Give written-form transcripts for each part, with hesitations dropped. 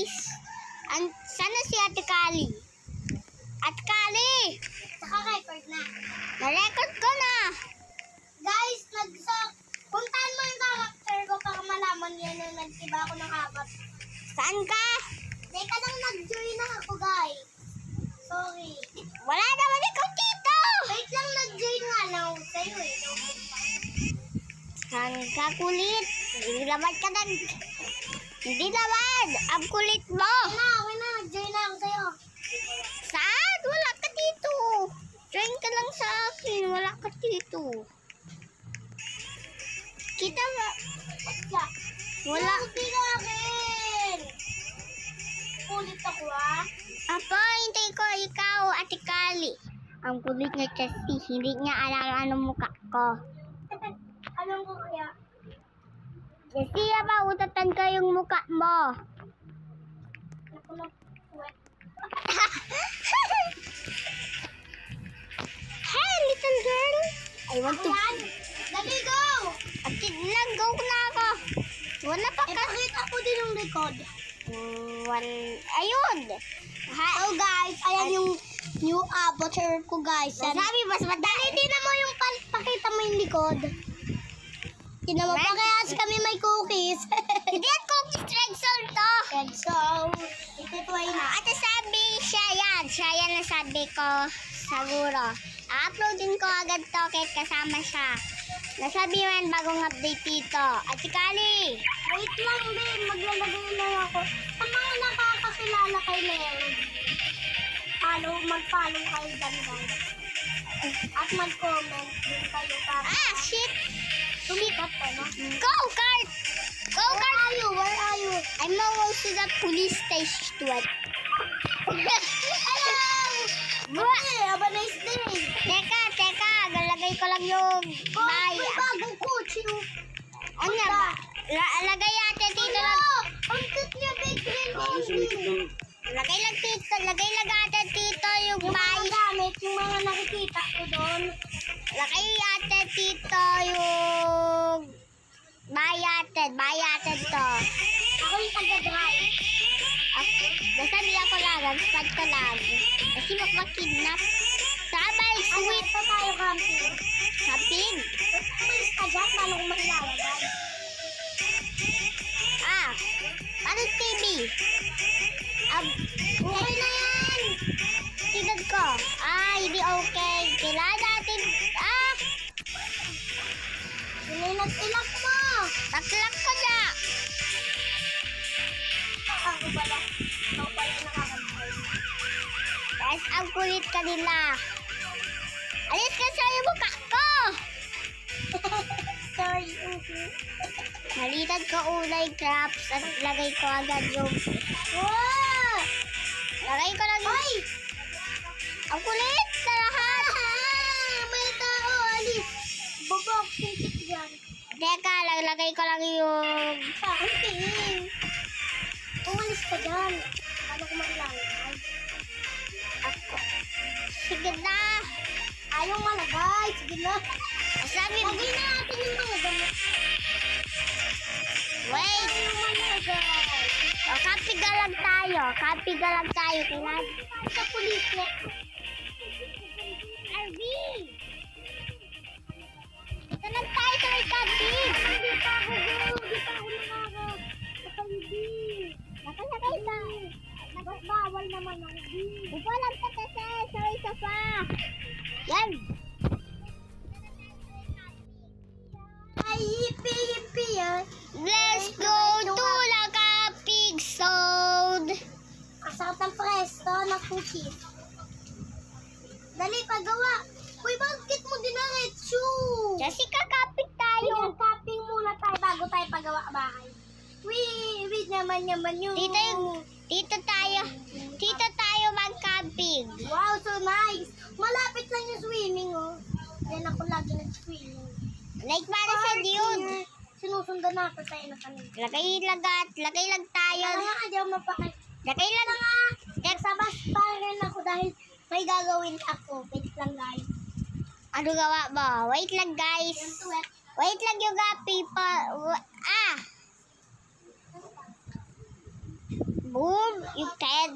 guys. Sana si Ate Kali? Ate Kali! Naka-record na. Na-record ko na. Guys, puntahan mo yung character ko para malaman yan na nagtiba ako ng apat. Saan ka? Teka lang, nag-join na ako, guys. Sorry. Wala naman ikaw dito. Wait lang, nag-join nga lang ako sa'yo eh. Saan ka kulit? Hindi naman ka Hindi naman. Ang kulit mo. Okay na, nag-join na ako sa'yo. Saan? Wala ka dito. Join ka lang sa akin. Wala ka dito. Kita ba? Wala. Hindi ka akin. Kulit ako ah. Apo, hintay ko ikaw, Ate Kali. Ang kulit niya kasi, hindi niya alam anong mukha ko. Alam ko kaya. Kasi ba, utatan ko yung mukha mo. Ako na puwet. Hey, little girl. I want to... Ayan. Dali, go! Nag-go na ako. Wala pa ka. Ipakita ko din yung record. Ayun. So guys, ayan yung new avatar ko guys. Sabi, mas madali. Tingnan mo yung pakita mo yung likod. Tingnan mo pa kaya kami may cookies. Hindi yan cookies, red salt to. And so, itutuway na. Ate sabi, siya yan na sabi ko, siguro. A-uploadin ko agad to kahit kasama siya. Nasabi man bagong update dito. Ate Kali. Wait lang din, maglalagay lang ako. Sa mga nakakakilala kay Leo, mag-follow kayo dyan guys. At mag-comment din kayo para Shit. sumikat ka, no? Go, Kart. Go, Kart. Where are you? I'm almost to the police station. Hello! Okay, have a nice day. Teka. Lalagay ko lang yung May bagong kotse. Ano ba? Lagay natin dito lang. Ang cute niya, big green baby. Lagay lang natin dito yung Yung mga bahay. gamit, yung mga nakikita ko doon. Lagay natin dito yung bayated to. Ako yung taga-drive. Nasabi ako lang, nag-spot ka lang. Kasi makakidnap. Sabay, sweet. Ito tayo camping. Kapig. Please ka dyan, paano kung makilalagay? Paano TV? Okay na yan. Tignan ko. Hindi okay. Kailangan natin, Sinilak mo. taklak ko na. Ako pala. Ako pala nakakantay. Guys, ang kulit kanila. Alis ka sa yung mukha ko. Sorry, okay. Nalitan ko ulay crabs at lagay ko agad yung... Wow! Lagay ko lang yung... Ay! Ang kulit na lahat. May tao, alis. Boboxing kit dyan. Teka, lagay ko lang yung... Sa akin, tingin. Umalis ka dyan. Paano ko makilalagay? Sige na. Ayaw malagay. Sige na. Sabi, Lagay na natin yung mga gamit. wait. Ayaw malagay. Kapiga lang tayo. Kailangan... Sa pulis na. Arby! Ito lang tayo sa may kabig. Hindi pa ako, girl. Hindi pa ako nakaka-hindi. Nakasakay ka. Bawal naman ako, di. Upo lang ka kasi. Sorry sa pa. Yan. Ay, yippee, ah. Let's go to the kapig zone. Ang sakit ng presto na cookies. Dali, pagawa. Uy, bakit mo dinaretso? Kasi kakapig tayo. Ayun, tapping muna tayo bago tayo pagawa bahay. Wait naman yun. Dito tayo mag-camping. Wow, so nice. Malapit lang yung swimming, oh. Yan ako lagi nag-swimming. Like para sa dude. Sinusundan natin tayo na kanina. Lagay lang tayo. Kaya nga, di ako mapakay. Lagay lang. Nagsabas pa rin ako dahil may gagawin ako. Wait lang, guys. Ano gawa mo? Wait lang, guys. Wait lang yung people. Boom! Yung Ted.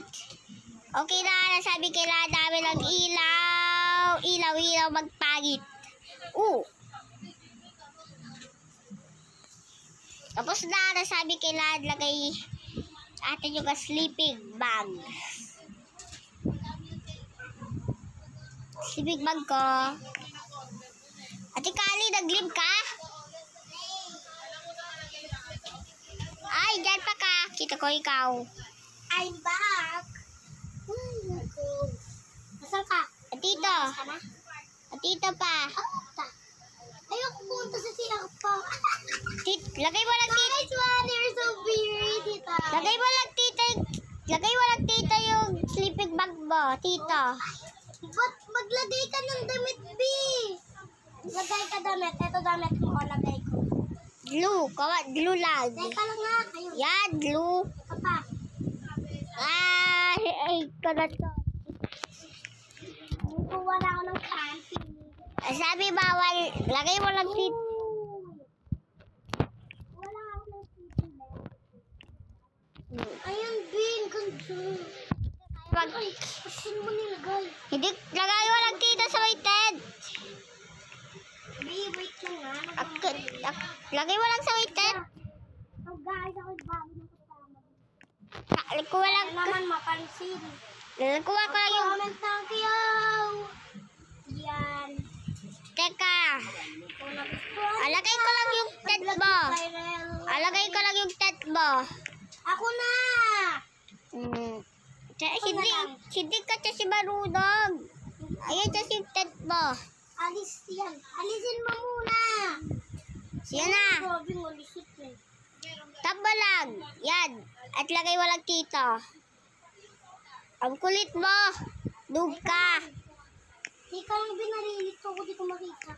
Okay na, nasabi kailangan namin ng ilaw. Ilaw, magpangit. Tapos na, nasabi kailangan lagay atin yung sleeping bag. Sleeping bag ko. Ate Kali, nag-leave ka? Ay, dyan pa ka. Kita ko ikaw. I'm back. Nasaan ka? Atito. Atito pa. Ayoko punta sa CR pa. Lagay mo lang tita. Guys, wow, they're so very, tita. Lagay mo lang tita yung sleeping bag mo, tito. Ba't maglagay ka ng damit, B? Lagay ka damit. Ito damit mo, lagay ko. Glue lang. Teka lang nga, kayo. Yan, glue. Ito pa. Ay, kagat ko. Kukuha na ako ng camping. Sabi bawal, lagay mo lang tita. Wala ako ng sleeping bag. Ayun, Bin, ganito. Ay, saan mo nilagay? Hindi, lagay mo lang tita sa may tent. B, wait lang nga. Lagay mo lang sa may tent. So guys, ako bago na kasama. Kuha lang. Naman mapansin. Kuha ko lang yung. Comment ng kiyaw. Yan. Teka. Kung nagustuhan. Alagay ko lang yung tent mo. Alagay ko lang yung tent mo. Ako na. Hindi ka kasi marunong. Ayan kasi yung tent mo. Alis yan. Alisin mo muna. Yan na. Grabe mo, lisit eh. Tap mo lang. Yan. At lagay mo lang dito. Ang kulit mo. Noob ka. Di ka lang binarilit ko, di ko makita.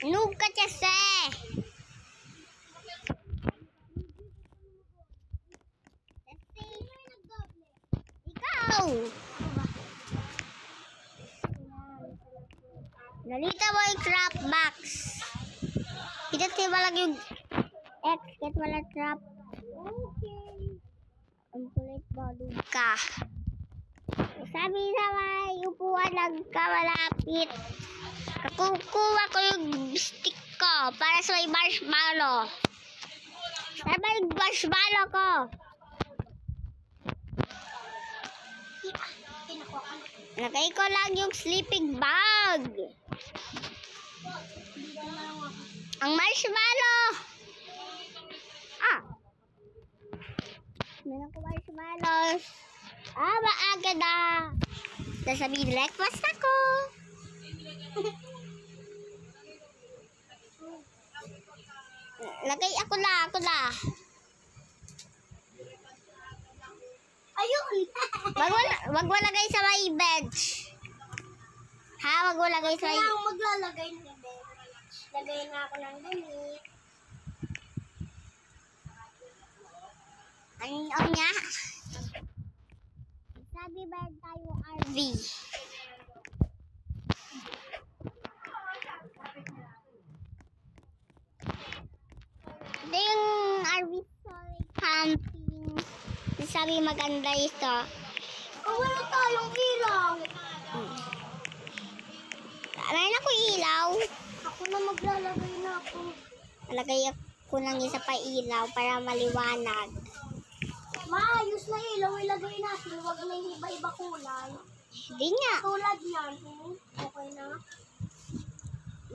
Noob ka kasi. Ikaw. Nalita mo yung trap box. Pinagtin mo lang yung X. Get mo lang trap. Okay. Ang kulit mo. Noob ka. Sabi na may upuan lang ka malapit. Kukuha ko yung stick ko para sa may marshmallow. Sama yung marshmallow ko. Lagay ko lang yung sleeping bag. Ang marshmallow. Meron ko marshmallows. Maaga na. Sasabihin, breakfast ako. Lagay ako na. Ayun. Wag mo lagay sa may bench. Ha? Wag mo lagay sa Kaya ako maglalagay ng bench. Lagay na ako ng damit. Ano niya? Sabi ba tayo RV? Ito yung RV Story Camping. Sabi maganda ito. Wala tayong ilaw. Meron ako ilaw. Ako na maglalagay na ako. Lagay ko ng isa pa ilaw para maliwanag. Maayos na ilaw, ilagay natin. Huwag na yung iba-iba kulay. Hindi nga. Tulad yan. Okay na.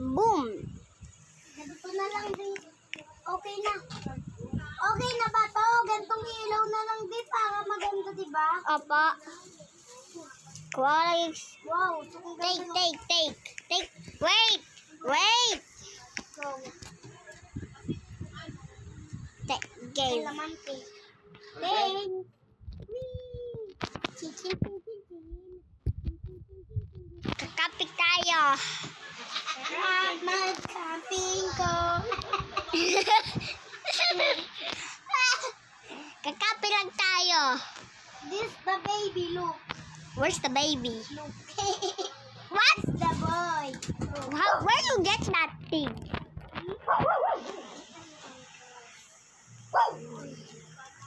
Boom! Ganito na lang din. Okay na. Okay na ba to? Gantong ilaw na lang din para maganda, diba? Opo. Kuha lang yung... Wow. So kung Take. Wait! Go. Game. Laman cake. Thanks. Kakapit tayo. Mag-camping ko. Kakapit lang tayo. This the baby, look. Where's the baby? Look. What? The boy. Where you get that thing?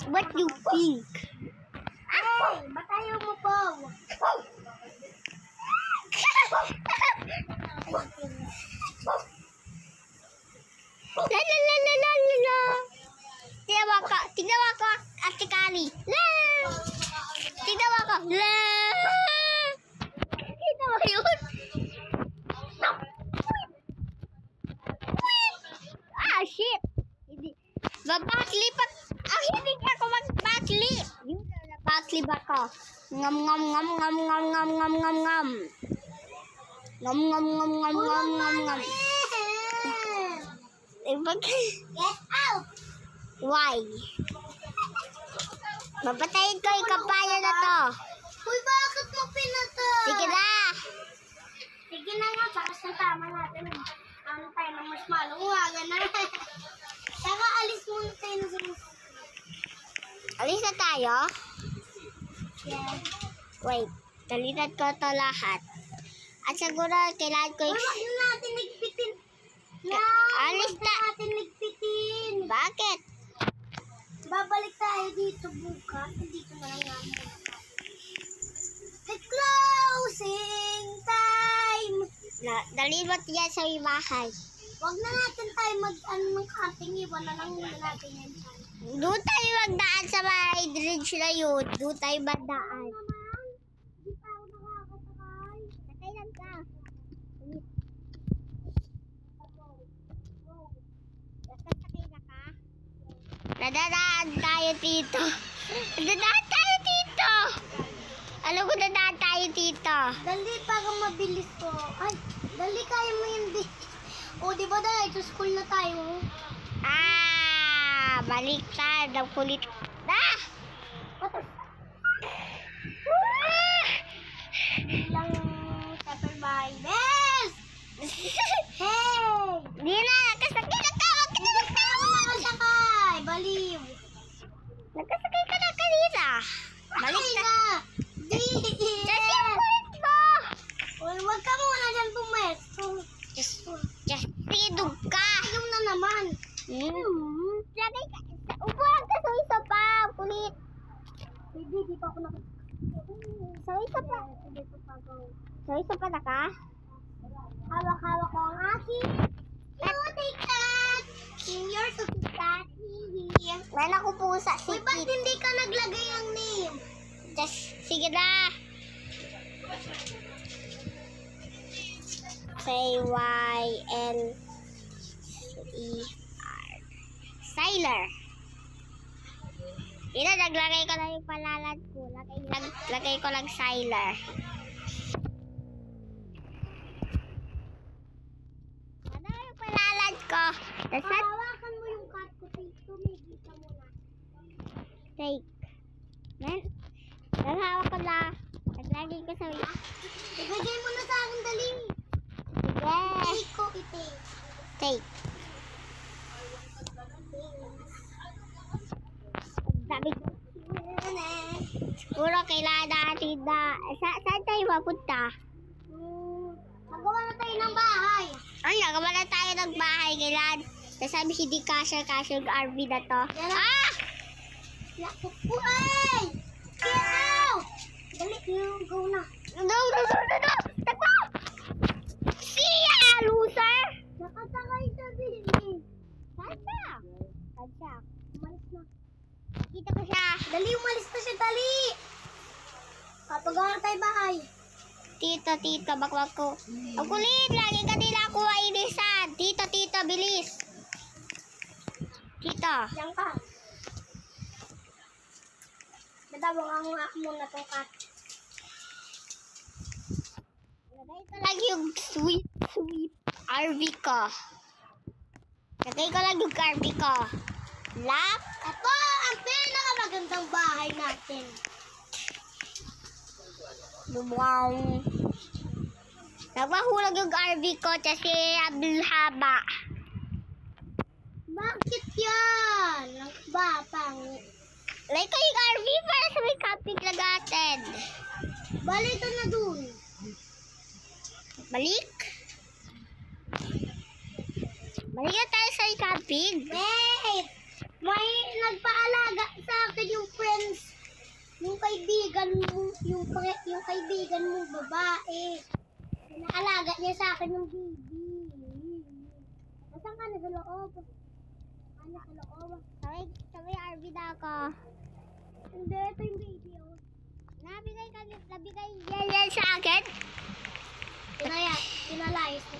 What you think? Mag-backflip ako. Ngam ngam ngam ngam ngam ngam ngam ngam ngam. Ngam ngam ngam ngam ngam ngam ngam. Get out! Why? Mapatayin ko yung kampanya na to. Uy, bakit mo pinatay? Sige na. Sige na nga, para sa tama natin. Ano tayo ng mas malungagan na. Saka alis muna tayo ng sinis. Alis na tayo. Yeah. Wait, talitan ko to lahat. At siguro kailangan ko Uy, wag na natin nagpitin. Alis Wag na. natin nagpitin. Bakit? Babalik tayo dito bukas. Dito na lang namin. The closing time. Dalimot yan sa may bahay. Wag na natin tayo mag-anong karting. Iwan na lang muna natin yan. Doon tayo magdaan sa may bridge na yun. Doon tayo magdaan. Naman, di pa ako nakakasakay. Sakay lang ka. Nakasakay na ka? Nadadaan tayo dito. Nadadaan tayo dito. Alam ko nadadaan tayo dito. Dali para mabilis ko. Ay, dali kaya mo yun. O, di ba dahil sa school na tayo? Baliktad. Ang kulit. Ah! Lang pepper by Bes! Hey! Di na. Nakasakay na ka. Huwag ka na Hindi ka ako nakasakay. Baliw. Nakasakay ka na kanina. Ay Baliktad. na! Di! Kasi ang kulit mo. Uy, wag ka muna dyan pumesto. Just sidog ka. Yung na naman. Lagay ka. Upuan ka sa isa pa. Kulit. Hindi, di pa ako nakasakay. Sa isa pa. Hindi pa pa ako. Sa isa pa na ka? Hawak-hawak ko ang aking cutie cat. Your cutie cat. Meron ako pusa. Uy, ba't hindi ka naglagay ang name? Just, sige na. Say Y-L-E-R. Siler. Ina, naglagay ko na yung palalan ko. Lagay ko lang Siler. Ano yung palalan ko? Hawakan mo yung cat ko. Tumigil ka muna. Take. Men, naghawak ko na. Naglagay ko sa Ibigay mo na sa akin, dali. Sige. Take ko, ite. Take. Sabi ko, siguro kailangan natin na... Saan tayo mapunta? Magawa na tayo ng bahay. Ay, nagawa na tayo ng bahay. Kailangan... Nasabi hindi kasya yung RV na to. Yan na. Ah! Uy! Get out! Dali, go na. No! Tako! Siya, loser! Nakasakay sa bili. Saan siya? Saan siya? Umalis na. Kita ko siya. Dali, umalis na siya, dali. Papagawa na tayo bahay. Tito, bakwak ko. Ang kulit, lagi ka nila ako inisan. Tito, bilis. Tito. Diyan ka. Nadawang ang muna tong cat. Lagay ko lang yung sweet RV ko. Lagay ko lang yung RV ko. Lock. Ito ang pinakamagandang bahay natin. Wow. Nagpahulag yung RV ko kasi haba. Bakit yan? Ang batang. Like ko yung RV para sa may camping lagatin. Balito na dun. Balik. Balik na tayo sa camping. Wait! May nagpaalaga sa akin yung friends. Yung kaibigan mo, yung kaibigan mo babae. Naalaga niya sa akin yung baby. Nasaan ka na sa loob? Ano sa loob? Sa may RV na ako. Hindi, ito yung baby. Oh. Nabigay yan sa akin. Pinalayas ko.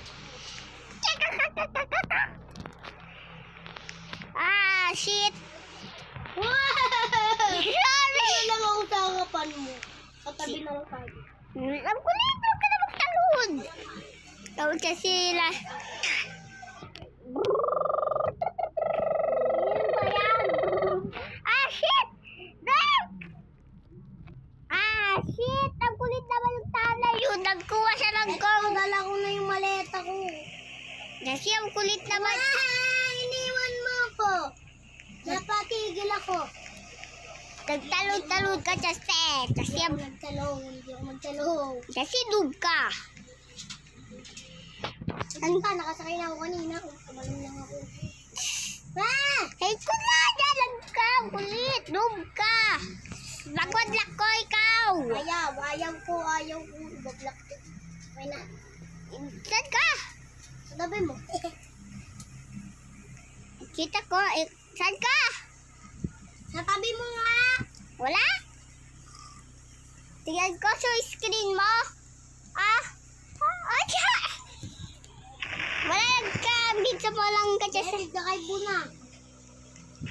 Ah, shit. Wow! Ano lang ako sa Tabi na lang tayo. Ang kulit, huwag ka na magtalon. Tawag kasi sila. Yan ba yan? Ah, shit! Dave! Ah, shit! Ang kulit naman yung tala yun. Nagkuha siya ng gong. Dala ko na yung maleta ko. Kasi ang kulit naman. Ah, iniwan mo ako. Napakigil ako. Nagtalon-talon ka kasi. Kasi Hindi ako nagtalong. Hindi ako magtalong. Kasi noob ka. Ano ka? Nakasakay na ako kanina. Kumain lang ako. Ah! Hey, ko na! Dalag ka! Ang kulit! Noob ka! Bagwad lak ko ikaw! Ayaw ko. Ibablak. Okay na. Saan ka? Sa tabi mo. Kita ko. Saan ka? Sa tabi mo nga. Wala? Tingnan ko sa screen mo. Ah! Ay! Wala nagkambit sa palang ka dyan. Ay, nagdakay po na.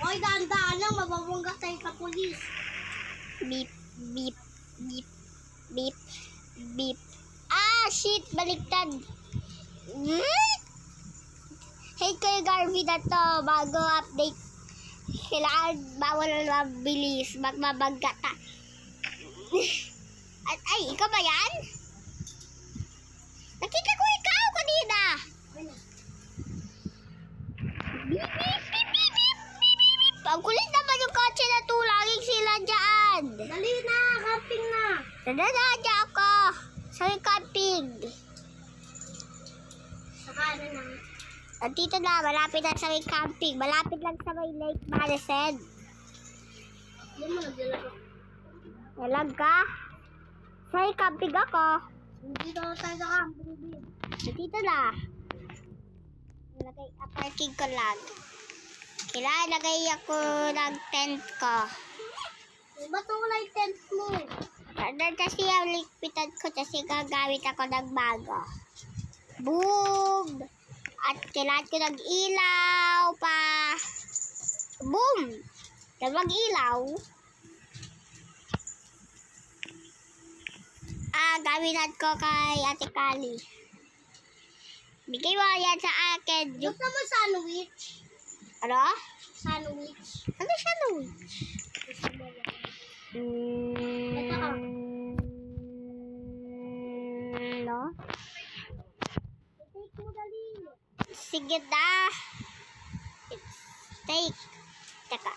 Oy, daan-daan lang. Mababangga tayo ka polis. Beep, beep, beep, beep, beep. Ah, shit! Baliktad. Hey, kayo Garvey na to. Bago update. Kailangan bawal na mabilis. Magmabagga ta. Ay, ikaw ba yan? Nakita ko ikaw kanina. Beep, beep, beep, beep, beep, beep, beep, beep. Ang kulit naman yung kotse na tulangin sila dyan. Dali na. Camping na. Nadadadya ako. Sa camping. Sa kanan na. Dito na, malapit na sa may camping. Malapit lang sa may Lake Madison. Hindi mo naglalaro. Walang ka? Sa may camping ako. Dito na tayo sa camping. Dito na. Lagay, parking ko lang. Kailangan lagay ako ng tent ko. Ba't ang kulay tent mo? Kasi ang lipitan ko kasi gagamit ako ng bago. Boom! At kailangan ko ng ilaw pa. Boom! Dalawang ilaw. Gaminan ko kay Ate Kali. Bigay mo yan sa akin. Yung, Gusto mo sandwich? ano? Sandwich. Ano siya nun? Gusto mo yan? No? Take mo dali. Sige na. Take. Teka.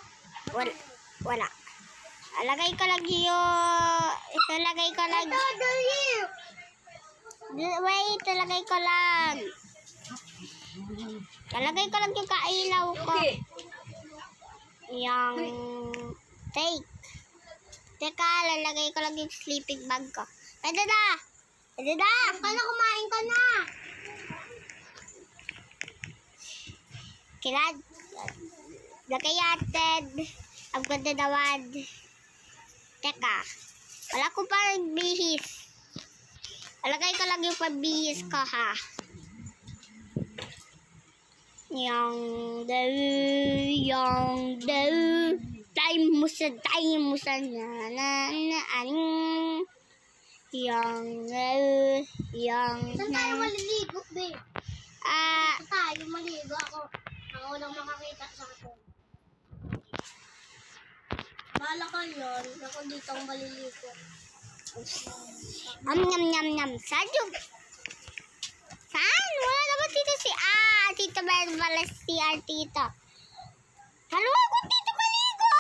Wala. Alagay ko lang yung... Ilalagay ko lang... Ito, dali. Wait, ilalagay ko lang. Ilalagay ko lang yung kailaw ko. Yung... Take. Teka, lalagay ko lang yung sleeping bag ko. Pwede na! Pwede na! Kala kumain ka na. Kailan? Nakayated. Ang ganda naman. Teka. Wala ko pa bihis. Alagay ko lang yung pambihis ko, ha? Yung time mo sa na aning yung Saan tayo maliligo, be? ah Saan tayo maligo? Ako lang makakita sa akin. Bahala ka yun. Ako dito ang maliligo. Nyam. Saan yung... Saan? Wala naman dito si... Tito Bala si Tito. Halo ako dito maligo!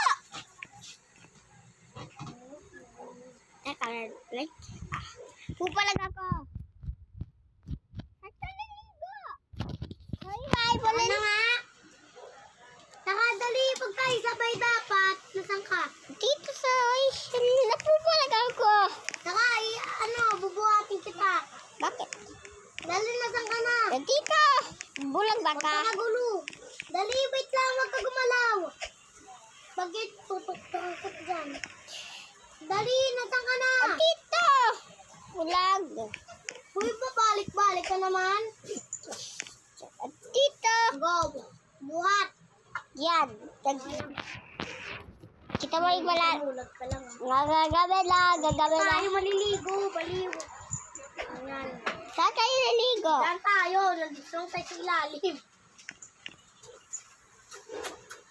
Teka, wait. Pupalag ako. Saan ka naligo? Hoy, bye. Wala Ano na. nga? Saka dali, pag tayo sabay dapat. Nasaan ka? Dito sa... Napupalag ako. Saka, bubuhatin kita. Bakit? Dali, nasaan ka na? Dito. Bulag ba Huwag ka? ka magulo. Dali, wait lang, huwag ka gumalaw. Bakit tutok ka dyan? Dali, nasaan ka na? Dito. Bulag. Uy, babalik-balik ka naman. Dito. Go, buhat. Yan. Kita mo yung wala. Mulag ka lang. Gagabi lang. Tayo maliligo. Baliw. Ayan. Saan tayo naligo? Saan tayo? Nandito lang tayo sa ilalim.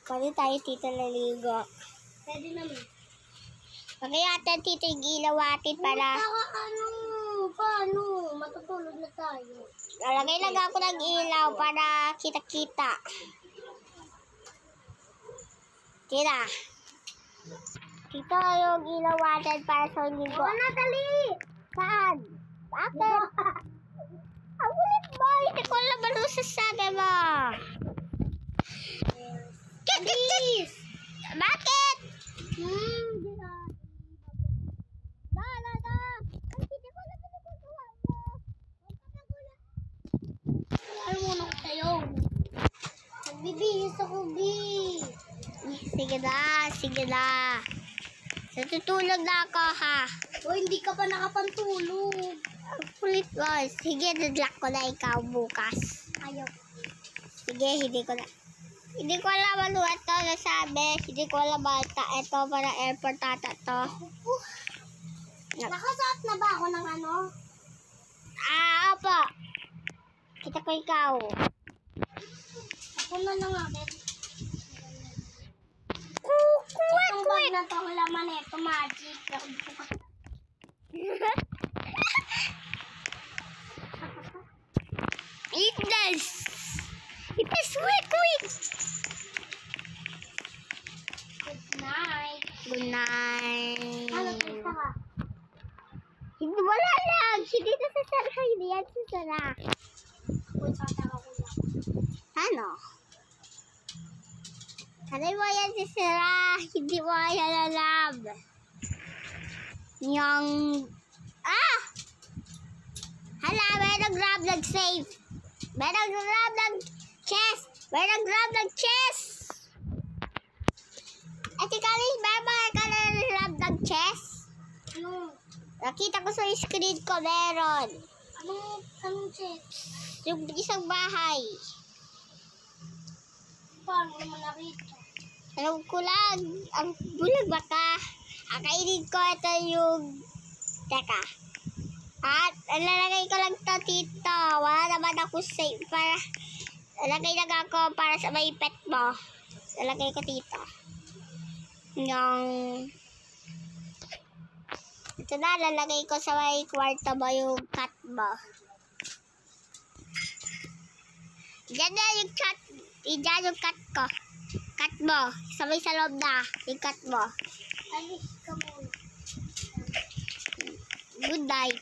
Pwede tayo dito naligo. Pwede naman. Pagkayatan dito yung ilaw atin para... Paano? Matutulog na tayo. Lalagay lang ako ng ilaw para kita-kita. Tira. Dito yung ilaw atin para sa ligo. Dali! Saan? Bakit? Ang ulit mo! Hindi ko alam ano sasabi mo. Please! Bakit? Hindi na. Ay, hindi ko alam ano gagawa mo. Ano mo nang tayo? Nagbibihis ako, B. Sige na, sige na. Natutulog na ako, ha? O, hindi ka pa nakapantulog. Ang kulit mo. Sige, nadlock ko na ikaw bukas. Ayaw. Sige, hindi ko alam ano ito nasabi. Hindi ko alam ata. Ito para airport ata to. Nakasuot na ba ako ng ano? Opo. Kita ko ikaw. Ako na lang agad. Kuwit, Itong bag na to, ang laman ito, magic. Eat this. It is quick. Good night. Good night. Ano, kita ka? Hindi, wala lang. Hindi na sasara. Hindi yan sasara. Uy, tataka ko lang. Ano? Hindi mo yan sasara. Hindi mo yan alam. Yung... Hala, may nag-grab nag-save. May nag-grab nag-chest. May nag-grab nag-chest. At ikaw, may ka na nag-grab nag-chest. Ano? Nakita ko sa screen ko, meron. Anong check? Yung isang bahay. Paano naman nakita? Alam ko lang, ang bulag baka. Akainin ko ito yung... Teka. At lalagay ko lang ito dito. Wala naman ako save para... Lalagay lang ako para sa may pet mo. Lalagay ko dito. Yung... Ito na, lalagay ko sa may kwarto mo yung cat mo. Diyan na yung cat. Diyan yung cat ko. Cat mo. Sabay sa loob na. Yung cat mo. Alis ka muna. Good night.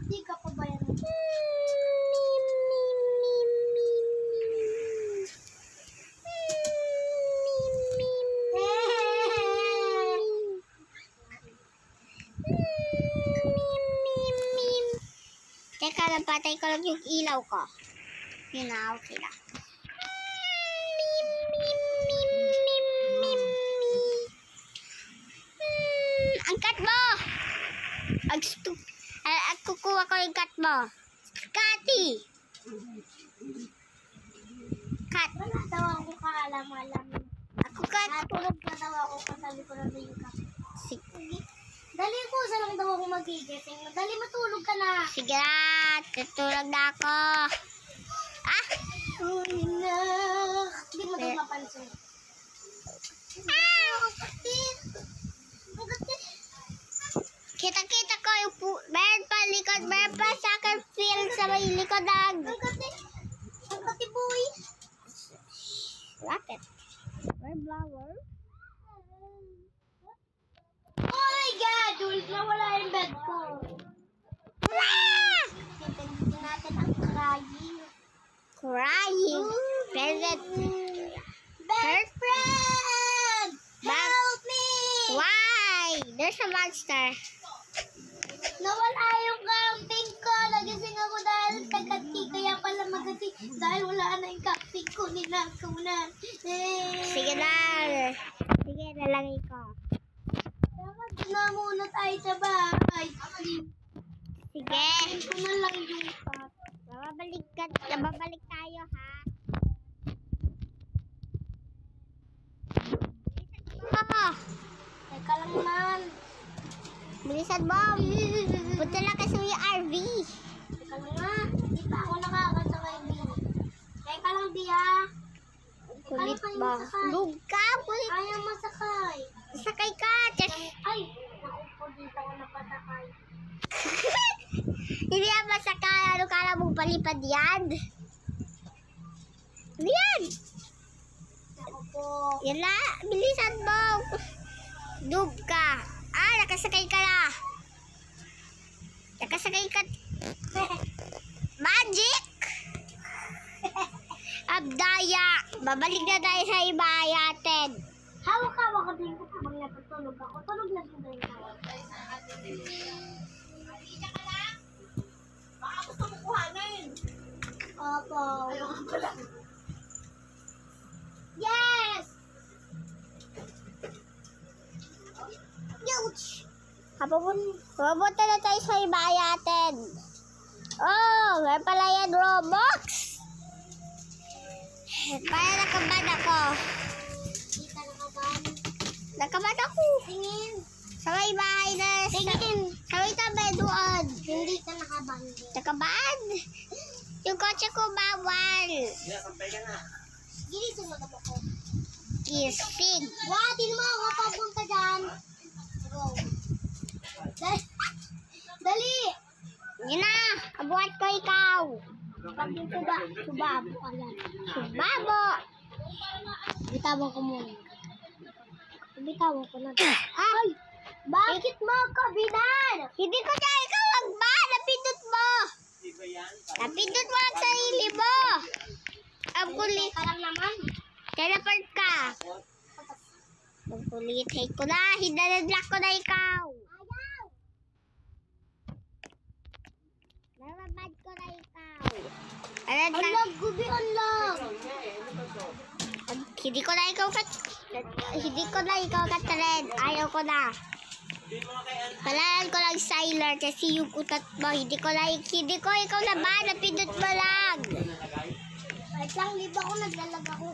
Hindi ka pa ba yan? Teka, napatay ko lang yung ilaw ko. Yun na, okay na. Ang cat mo! At kukuha ko yung cat mo. Catty! Cat. Wala daw ako kaalam-alam. Ako cat. Natulog na daw ako kasali ko na yung kape. Sige. Dali ko, sa lang daw ako magigising. Dali, matulog ka na. Sige na, tutulog na ako. Uy na. Hindi mo daw mapansin. Kita-kita ko yung meron pa likod, meron pa sa akin feel sa may likod ng... Ang kati boy. Rocket. Red flower. Oh my God! Jules, nawala yung bed ko. Titignan natin ang crying. Crying. Present. Best friend! Help me! Why? There's a monster. Nawala yung camping ko. Nagising ako dahil tagati. Kaya pala magising. Dahil wala na yung camping ko. Ninakaw na. Sige na. Sige, nalagay ko. Dapat na muna tayo sa bahay. Sige. Ito na lang yung pot. Babalik tayo, ha? Oh, Teka lang man. bilisan mo. Punta lang kasi yung RV. Teka lang nga. Hindi pa ako nakakasakay, B. Teka lang, B, ha? Kulit Kaya ba? masakay. Lug ka, kulit. Kaya masakay. Sakay ka. Ay, naku, dito ako napasakay. Hindi yan masakay. Ano kala mong palipad yan? Ano yan? Naku po. Yan na. Bilisan mo. Lug ka. Nakasakay ka na. Nakasakay ka. Magic! Abdaya. Babalik na tayo sa ibayatin. Hawak-hawak ko din ko habang natutulog ako. Tulog na din tayo. Baka gusto mo kuhanin. Opo. Ayaw nga pala. Yes! Ouch! Papunta na tayo sa ibayatin. Oh, may pala yan, Robux. Para nakabad ako. Hindi ka nakaban. Nakabad ako. Tingin. Sa may bahay na. Tingin. Sa may tabi doon. Hindi ka nakaban. Nakabad. Yung kotse ko bawal. Sampay ka na. Gili, sumunod ako. Kisig. Watin mo ako papunta dyan. Go. Dali! Yun na. Kabuhat ko ikaw. Pag yung subabo ka yan. Subabo. Bitawan ko muna. Bitawan ko na. Ay! Bakit mo ako binan? Hindi ko na ikaw magba. Napindot mo. Iba yan. Napindot mo ang sarili mo. Ang kulit. Ka lang naman. Teleport ka. Ang kulit. Hey ko na. Hinanadlock ko na ikaw. Ayaw! Nalabad ko na ikaw. Alam ka. Unlock, gubi, unlock! Hindi ko na ikaw katred. Ayaw ko na. Palalan ko lang Sylar kasi yung utat mo. Hindi ko ikaw na ba? Napindot mo lang. Wait lang, di ba ako naglalag ako?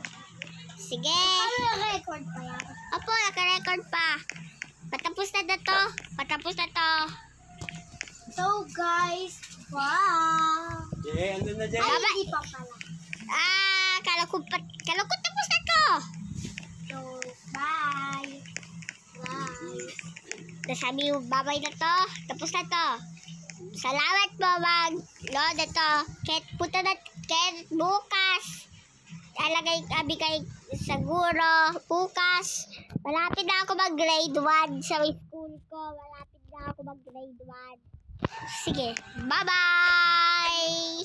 Sige. Ano record pa yan? Opo, naka-record pa. Patapos na to. So guys, wow! Jay, andun na Jay. Ay, Baba. hindi pa pala. Kala ko tapos na to. So, bye! Bye! Nasabi yung babay na to. Tapos na to. Salamat po mag-load na to. Punta na bukas. Alagay kami kay siguro bukas. Malapit na ako mag-grade 1 sa school ko. Malapit na ako mag-grade 1. Sige. Bye-bye!